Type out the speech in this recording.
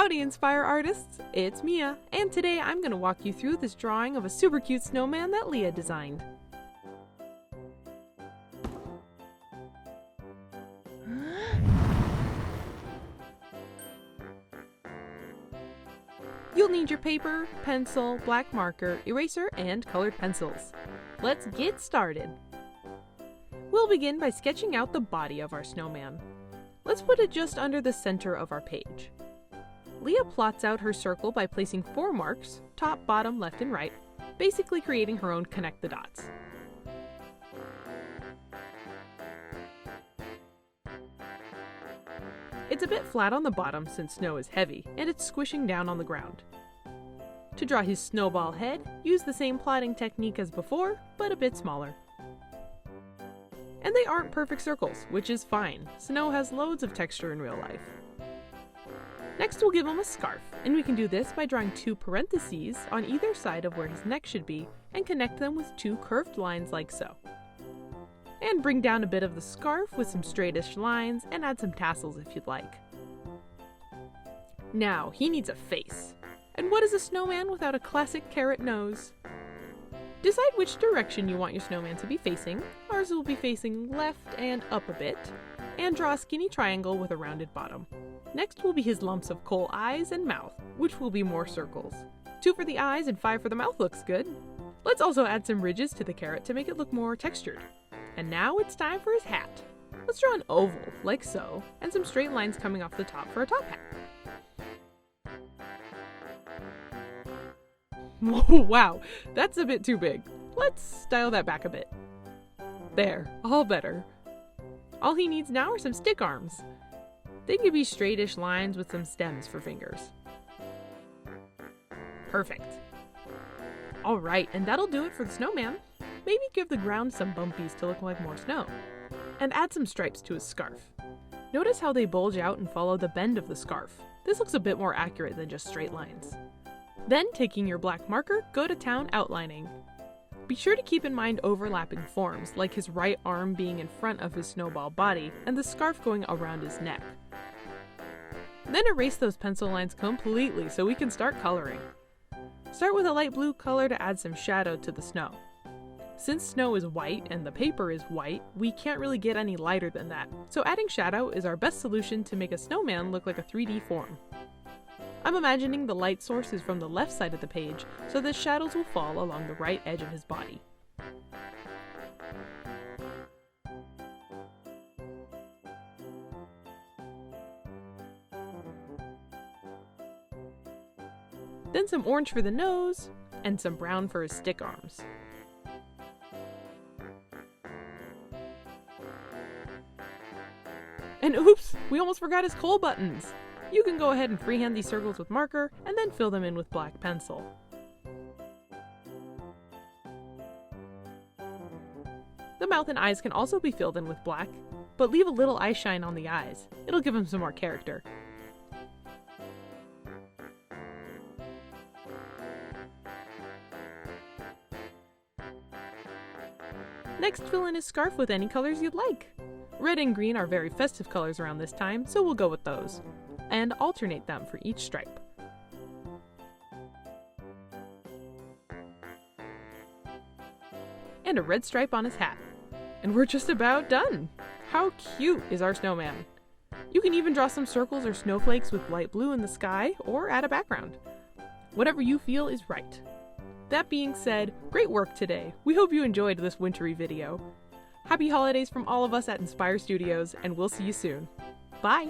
Howdy Inspire artists, it's Mia, and today I'm going to walk you through this drawing of a super cute snowman that Leah designed. You'll need your paper, pencil, black marker, eraser, and colored pencils. Let's get started. We'll begin by sketching out the body of our snowman. Let's put it just under the center of our page. Leah plots out her circle by placing 4 marks, top, bottom, left, and right, basically creating her own connect the dots. It's a bit flat on the bottom since snow is heavy, and it's squishing down on the ground. To draw his snowball head, use the same plotting technique as before, but a bit smaller. And they aren't perfect circles, which is fine. Snow has loads of texture in real life. Next, we'll give him a scarf, and we can do this by drawing 2 parentheses on either side of where his neck should be and connect them with 2 curved lines like so. And bring down a bit of the scarf with some straightish lines and add some tassels if you'd like. Now, he needs a face. And what is a snowman without a classic carrot nose? Decide which direction you want your snowman to be facing. Ours will be facing left and up a bit. And draw a skinny triangle with a rounded bottom. Next will be his lumps of coal eyes and mouth, which will be more circles. 2 for the eyes and 5 for the mouth looks good. Let's also add some ridges to the carrot to make it look more textured. And now it's time for his hat. Let's draw an oval, like so, and some straight lines coming off the top for a top hat. Whoa, wow, that's a bit too big. Let's style that back a bit. There, all better. All he needs now are some stick arms. They could be straightish lines with some stems for fingers. Perfect. Alright, and that'll do it for the snowman. Maybe give the ground some bumpies to look like more snow. And add some stripes to his scarf. Notice how they bulge out and follow the bend of the scarf. This looks a bit more accurate than just straight lines. Then, taking your black marker, go to town outlining. Be sure to keep in mind overlapping forms, like his right arm being in front of his snowball body and the scarf going around his neck. Then erase those pencil lines completely so we can start coloring. Start with a light blue color to add some shadow to the snow. Since snow is white and the paper is white, we can't really get any lighter than that, so adding shadow is our best solution to make a snowman look like a 3D form. I'm imagining the light source is from the left side of the page, so the shadows will fall along the right edge of his body. Then some orange for the nose, and some brown for his stick arms. And oops, we almost forgot his coal buttons! You can go ahead and freehand these circles with marker, and then fill them in with black pencil. The mouth and eyes can also be filled in with black, but leave a little eye shine on the eyes. It'll give him some more character. Next, fill in his scarf with any colors you'd like. Red and green are very festive colors around this time, so we'll go with those. And alternate them for each stripe. And a red stripe on his hat. And we're just about done! How cute is our snowman? You can even draw some circles or snowflakes with light blue in the sky, or add a background. Whatever you feel is right. That being said, great work today. We hope you enjoyed this wintry video. Happy holidays from all of us at Inspire Studios, and we'll see you soon. Bye!